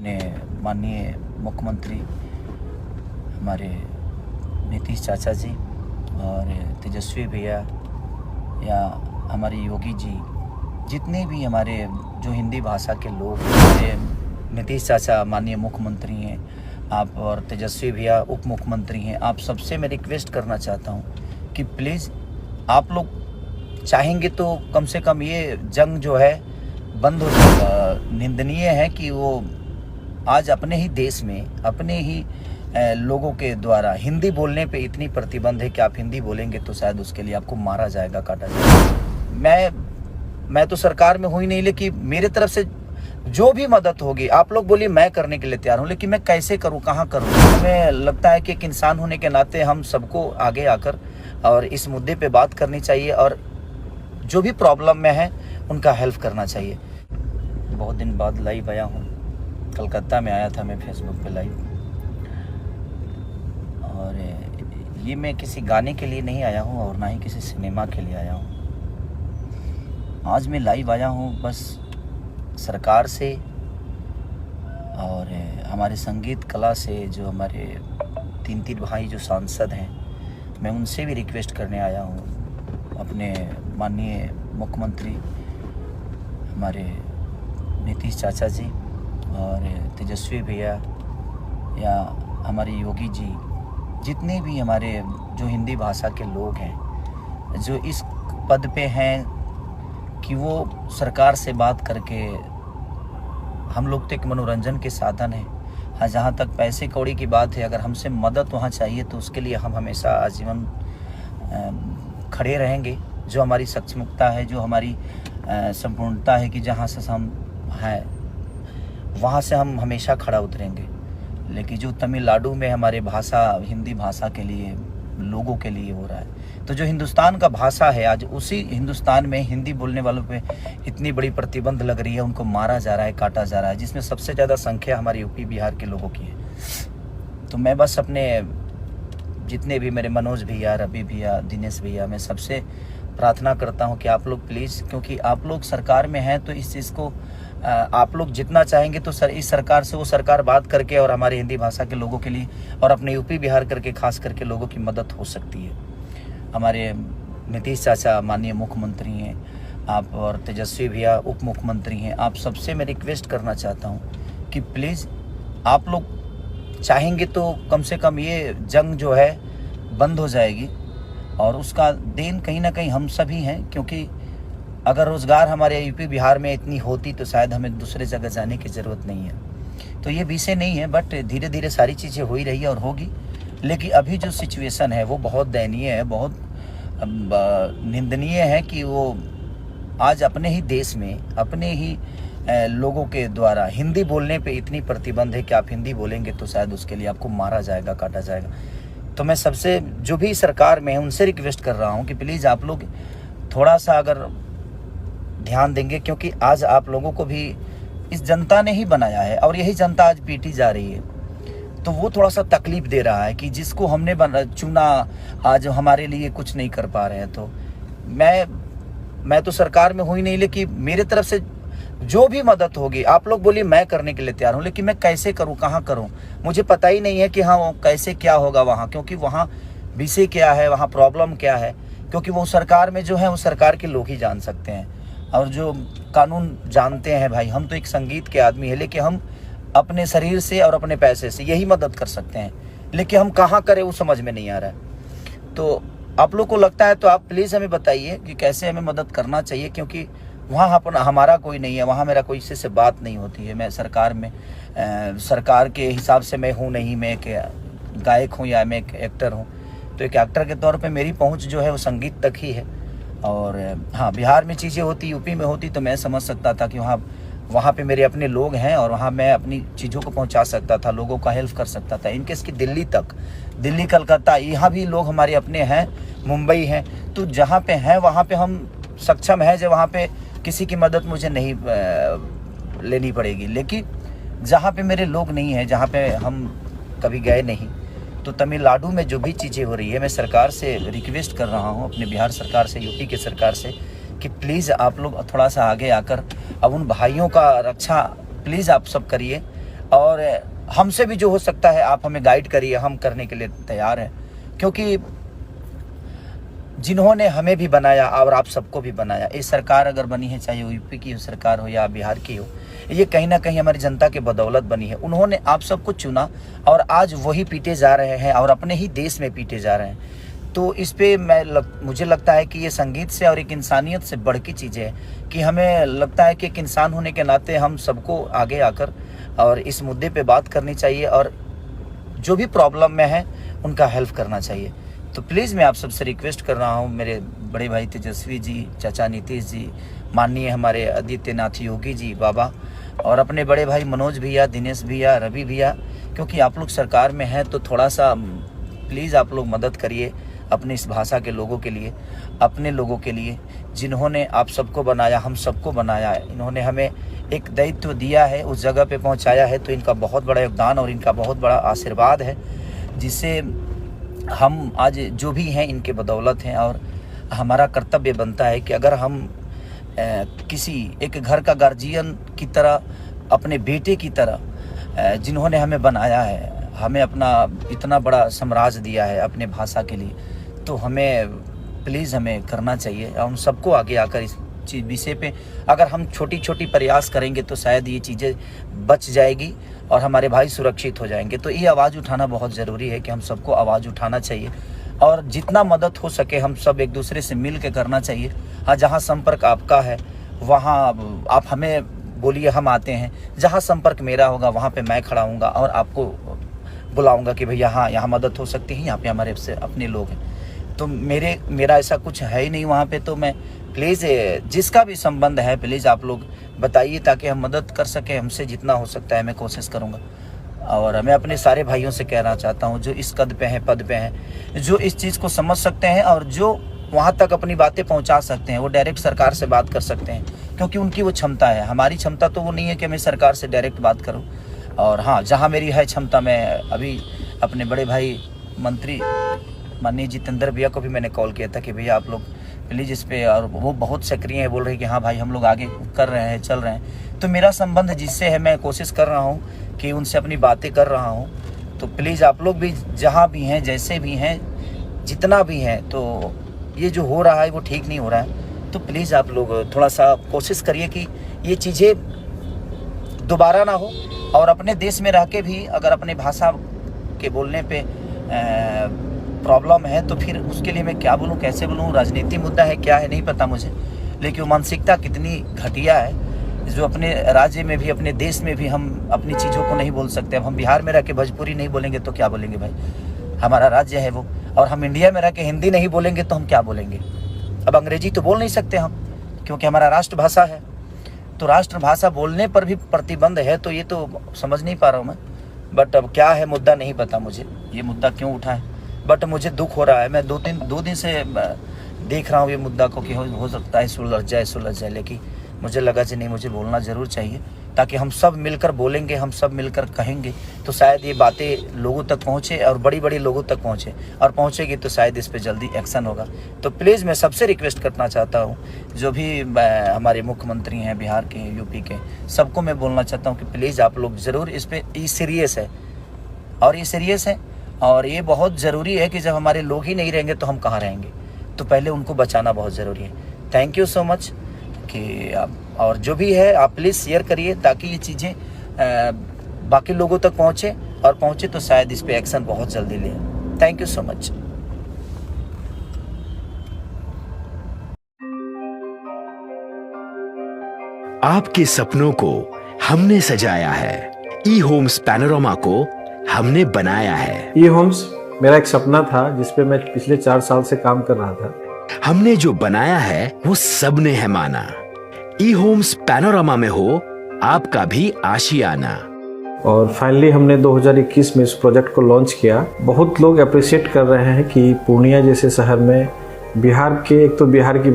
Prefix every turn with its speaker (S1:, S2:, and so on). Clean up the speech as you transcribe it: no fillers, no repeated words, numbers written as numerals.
S1: ने माननीय मुख्यमंत्री हमारे नीतीश चाचा जी और तेजस्वी भैया या हमारे योगी जी, जितने भी हमारे जो हिंदी भाषा के लोग, हमारे नीतीश चाचा माननीय मुख्यमंत्री हैं आप, और तेजस्वी भैया उप मुख्यमंत्री हैं, आप सबसे मैं रिक्वेस्ट करना चाहता हूं कि प्लीज़ आप लोग चाहेंगे तो कम से कम ये जंग जो है बंद हो जाएगा। निंदनीय है कि वो आज अपने ही देश में अपने ही लोगों के द्वारा हिंदी बोलने पे इतनी प्रतिबंध है कि आप हिंदी बोलेंगे तो शायद उसके लिए आपको मारा जाएगा, काटा जाएगा। मैं तो सरकार में हूँ ही नहीं, लेकिन मेरे तरफ से जो भी मदद होगी आप लोग बोलिए, मैं करने के लिए तैयार हूँ, लेकिन मैं कैसे करूँ, कहाँ करूँ। हमें लगता है कि एक इंसान होने के नाते हम सबको आगे आकर और इस मुद्दे पे बात करनी चाहिए और जो भी प्रॉब्लम में है उनका हेल्प करना चाहिए। बहुत दिन बाद लाइव आया हूँ, कलकत्ता में आया था मैं फेसबुक पे लाइव, और ये मैं किसी गाने के लिए नहीं आया हूँ और ना ही किसी सिनेमा के लिए आया हूँ। आज मैं लाइव आया हूँ बस सरकार से और हमारे संगीत कला से, जो हमारे तीन भाई जो सांसद हैं, मैं उनसे भी रिक्वेस्ट करने आया हूँ। अपने माननीय मुख्यमंत्री हमारे नीतीश चाचा जी और तेजस्वी भैया या हमारे योगी जी, जितने भी हमारे जो हिंदी भाषा के लोग हैं, जो इस पद पे हैं कि वो सरकार से बात करके, हम लोग तो एक मनोरंजन के साधन है। हाँ, जहाँ तक पैसे कौड़ी की बात है, अगर हमसे मदद वहाँ चाहिए तो उसके लिए हम हमेशा आजीवन खड़े रहेंगे। जो हमारी सक्षमता है, जो हमारी संपूर्णता है कि जहाँ से हम हैं वहाँ से हम हमेशा खड़ा उतरेंगे। लेकिन जो तमिलनाडु में हमारे भाषा, हिंदी भाषा के लिए, लोगों के लिए हो रहा है, तो जो हिंदुस्तान का भाषा है, आज उसी हिंदुस्तान में हिंदी बोलने वालों पे इतनी बड़ी प्रतिबंध लग रही है, उनको मारा जा रहा है, काटा जा रहा है, जिसमें सबसे ज़्यादा संख्या हमारे यूपी बिहार के लोगों की है। तो मैं बस अपने जितने भी मेरे मनोज भैया, रवि भैया, दिनेश भैया, मैं सबसे प्रार्थना करता हूं कि आप लोग प्लीज़, क्योंकि आप लोग सरकार में हैं, तो इस चीज़ को आप लोग जितना चाहेंगे तो इस सरकार से वो सरकार बात करके और हमारे हिंदी भाषा के लोगों के लिए और अपने यूपी बिहार करके खास करके लोगों की मदद हो सकती है। हमारे नीतीश चाचा माननीय मुख्यमंत्री हैं आप, और तेजस्वी भैया उप मुख्यमंत्री हैं, आप सबसे मैं रिक्वेस्ट करना चाहता हूँ कि प्लीज़ आप लोग चाहेंगे तो कम से कम ये जंग जो है बंद हो जाएगी और उसका देन कहीं ना कहीं हम सभी हैं। क्योंकि अगर रोज़गार हमारे यूपी बिहार में इतनी होती तो शायद हमें दूसरे जगह जाने की ज़रूरत नहीं है। तो ये विषय नहीं है, बट धीरे धीरे सारी चीज़ें हो ही रही है और होगी। लेकिन अभी जो सिचुएशन है वो बहुत दयनीय है, बहुत निंदनीय है कि वो आज अपने ही देश में अपने ही लोगों के द्वारा हिंदी बोलने पे इतनी प्रतिबंध है कि आप हिंदी बोलेंगे तो शायद उसके लिए आपको मारा जाएगा, काटा जाएगा। तो मैं सबसे जो भी सरकार में है उनसे रिक्वेस्ट कर रहा हूँ कि प्लीज़ आप लोग थोड़ा सा अगर ध्यान देंगे, क्योंकि आज आप लोगों को भी इस जनता ने ही बनाया है और यही जनता आज पीटी जा रही है। तो वो थोड़ा सा तकलीफ दे रहा है कि जिसको हमने चुना आज हमारे लिए कुछ नहीं कर पा रहे हैं। तो मैं तो सरकार में हूँ ही नहीं, लेकिन मेरे तरफ से जो भी मदद होगी आप लोग बोलिए, मैं करने के लिए तैयार हूँ, लेकिन मैं कैसे करूँ, कहाँ करूँ, मुझे पता ही नहीं है कि हाँ कैसे क्या होगा वहाँ, क्योंकि वहाँ विषय क्या है, वहाँ प्रॉब्लम क्या है, क्योंकि वो सरकार में जो है वो सरकार के लोग ही जान सकते हैं और जो कानून जानते हैं। भाई, हम तो एक संगीत के आदमी है, लेकिन हम अपने शरीर से और अपने पैसे से यही मदद कर सकते हैं, लेकिन हम कहाँ करें वो समझ में नहीं आ रहा है। तो आप लोग को लगता है तो आप प्लीज़ हमें बताइए कि कैसे हमें मदद करना चाहिए, क्योंकि वहाँ अपना हमारा कोई नहीं है, वहाँ मेरा कोई किसी से बात नहीं होती है। मैं सरकार में सरकार के हिसाब से मैं हूँ नहीं, मैं एक गायक हूँ या मैं एक एक्टर हूँ। तो एक एक्टर के तौर पे मेरी पहुँच जो है वो संगीत तक ही है। और हाँ, बिहार में चीज़ें होती, यूपी में होती तो मैं समझ सकता था कि वहाँ पे मेरे अपने लोग हैं और वहाँ मैं अपनी चीज़ों को पहुँचा सकता था, लोगों का हेल्प कर सकता था। इनकेस की दिल्ली तक, दिल्ली, कलकत्ता, यहाँ भी लोग हमारे अपने हैं, मुंबई हैं, तो जहाँ पे हैं वहाँ पे हम सक्षम हैं जो वहाँ पे किसी की मदद मुझे नहीं लेनी पड़ेगी। लेकिन जहाँ पे मेरे लोग नहीं हैं, जहाँ पे हम कभी गए नहीं, तो तमिलनाडु में जो भी चीज़ें हो रही है, मैं सरकार से रिक्वेस्ट कर रहा हूँ, अपने बिहार सरकार से, यूपी के सरकार से, कि प्लीज़ आप लोग थोड़ा सा आगे आकर अब उन भाइयों का रक्षा प्लीज़ आप सब करिए। और हमसे भी जो हो सकता है आप हमें गाइड करिए, हम करने के लिए तैयार हैं, क्योंकि जिन्होंने हमें भी बनाया और आप सबको भी बनाया, ये सरकार अगर बनी है, चाहे यूपी की सरकार हो या बिहार की हो, ये कहीं ना कहीं हमारी जनता के बदौलत बनी है। उन्होंने आप सबको चुना और आज वही पीटे जा रहे हैं और अपने ही देश में पीटे जा रहे हैं। तो इस पे मुझे लगता है कि ये संगीत से और एक इंसानियत से बढ़ की चीज़ें है कि हमें लगता है कि एक इंसान होने के नाते हम सबको आगे आकर और इस मुद्दे पे बात करनी चाहिए और जो भी प्रॉब्लम में है उनका हेल्प करना चाहिए। तो प्लीज़ मैं आप सबसे रिक्वेस्ट कर रहा हूँ, मेरे बड़े भाई तेजस्वी जी, चाचा नीतीश जी, माननीय हमारे आदित्यनाथ योगी जी बाबा, और अपने बड़े भाई मनोज भैया, दिनेश भैया, रवि भैया, क्योंकि आप लोग सरकार में हैं तो थोड़ा सा प्लीज़ आप लोग मदद करिए अपनी इस भाषा के लोगों के लिए, अपने लोगों के लिए, जिन्होंने आप सबको बनाया, हम सबको बनाया है। इन्होंने हमें एक दायित्व दिया है, उस जगह पे पहुंचाया है, तो इनका बहुत बड़ा योगदान और इनका बहुत बड़ा आशीर्वाद है, जिससे हम आज जो भी हैं इनके बदौलत हैं। और हमारा कर्तव्य बनता है कि अगर हम किसी एक घर का गार्जियन की तरह, अपने बेटे की तरह, जिन्होंने हमें बनाया है, हमें अपना इतना बड़ा साम्राज्य दिया है अपने भाषा के लिए, तो हमें प्लीज़ हमें करना चाहिए। हम सबको आगे आकर इस चीज़ विषय पे अगर हम छोटी छोटी प्रयास करेंगे तो शायद ये चीज़ें बच जाएगी और हमारे भाई सुरक्षित हो जाएंगे। तो ये आवाज़ उठाना बहुत ज़रूरी है कि हम सबको आवाज़ उठाना चाहिए और जितना मदद हो सके हम सब एक दूसरे से मिल के करना चाहिए। हाँ, जहाँ संपर्क आपका है वहाँ आप हमें बोलिए, हम आते हैं। जहाँ संपर्क मेरा होगा वहाँ पे मैं खड़ा हूँगा और आपको बुलाऊँगा कि भैया हाँ, यहाँ मदद हो सकती है, यहाँ पे हमारे से अपने लोग हैं। तो मेरा ऐसा कुछ है ही नहीं वहाँ पे, तो मैं प्लीज़ जिसका भी संबंध है प्लीज़ आप लोग बताइए ताकि हम मदद कर सकें। हमसे जितना हो सकता है मैं कोशिश करूँगा। और मैं अपने सारे भाइयों से कहना चाहता हूँ जो इस कद पे हैं, पद पे हैं, जो इस चीज़ को समझ सकते हैं और जो वहाँ तक अपनी बातें पहुँचा सकते हैं, वो डायरेक्ट सरकार से बात कर सकते हैं, क्योंकि उनकी वो क्षमता है। हमारी क्षमता तो वो नहीं है कि मैं सरकार से डायरेक्ट बात करूँ। और हाँ, जहाँ मेरी है क्षमता, मैं अभी अपने बड़े भाई मंत्री माननीय जितेंद्र भैया को भी मैंने कॉल किया था कि भैया आप लोग प्लीज़ इस पे, और वो बहुत सक्रिय है, बोल रहे हैं कि हाँ भाई हम लोग आगे कर रहे हैं, चल रहे हैं। तो मेरा संबंध जिससे है मैं कोशिश कर रहा हूँ कि उनसे अपनी बातें कर रहा हूँ। तो प्लीज़ आप लोग भी जहाँ भी हैं, जैसे भी हैं, जितना भी हैं, तो ये जो हो रहा है वो ठीक नहीं हो रहा है। तो प्लीज़ आप लोग थोड़ा सा कोशिश करिए कि ये चीज़ें दोबारा ना हो। और अपने देश में रह के भी अगर अपने भाषा के बोलने पे प्रॉब्लम है तो फिर उसके लिए मैं क्या बोलूँ, कैसे बोलूँ, राजनीति मुद्दा है, क्या है नहीं पता मुझे, लेकिन मानसिकता कितनी घटिया है जो अपने राज्य में भी, अपने देश में भी हम अपनी चीज़ों को नहीं बोल सकते। अब हम बिहार में रह के भोजपुरी नहीं बोलेंगे तो क्या बोलेंगे भाई, हमारा राज्य है वो। और हम इंडिया में रह के हिंदी नहीं बोलेंगे तो हम क्या बोलेंगे। अब अंग्रेजी तो बोल नहीं सकते हम, क्योंकि हमारा राष्ट्रभाषा है। तो राष्ट्रभाषा बोलने पर भी प्रतिबंध है, तो ये तो समझ नहीं पा रहा हूँ मैं। बट अब क्या है मुद्दा नहीं पता मुझे, ये मुद्दा क्यों उठा है, बट मुझे दुख हो रहा है। मैं दो दिन से देख रहा हूँ ये मुद्दा को कि हो सकता है सुलझ जाए, लेकिन मुझे लगा कि नहीं, मुझे बोलना ज़रूर चाहिए, ताकि हम सब मिलकर बोलेंगे, हम सब मिलकर कहेंगे तो शायद ये बातें लोगों तक पहुँचे और बड़ी लोगों तक पहुँचे, और पहुँचेगी तो शायद इस पर जल्दी एक्शन होगा। तो प्लीज़ मैं सबसे रिक्वेस्ट करना चाहता हूँ, जो भी हमारे मुख्यमंत्री हैं बिहार के, यूपी के, सबको मैं बोलना चाहता हूँ कि प्लीज़ आप लोग ज़रूर इस पर, ये सीरियस है और ये सीरियस है और ये बहुत ज़रूरी है कि जब हमारे लोग ही नहीं रहेंगे तो हम कहाँ रहेंगे। तो पहले उनको बचाना बहुत ज़रूरी है। थैंक यू सो मच कि आप, और जो भी है आप प्लीज़ शेयर करिए ताकि ये चीज़ें बाकी लोगों तक पहुँचे, और पहुँचे तो शायद इस पे एक्शन बहुत जल्दी लें। Thank you so much.
S2: आपके सपनों को हमने सजाया है, ई होम्स पैनोरामा को हमने बनाया है।
S3: ई होम्स मेरा एक सपना था जिसपे मैं पिछले 4 साल से काम कर रहा था।
S2: हमने जो बनाया है वो सबने है माना। ई होम्स पैनोरामा में हो आपका भी आशियाना।
S3: और फाइनली हमने 2021 में इस प्रोजेक्ट को लॉन्च किया। बहुत लोग अप्रिशिएट कर रहे हैं कि पूर्णिया जैसे शहर में बिहार के, एक तो बिहार की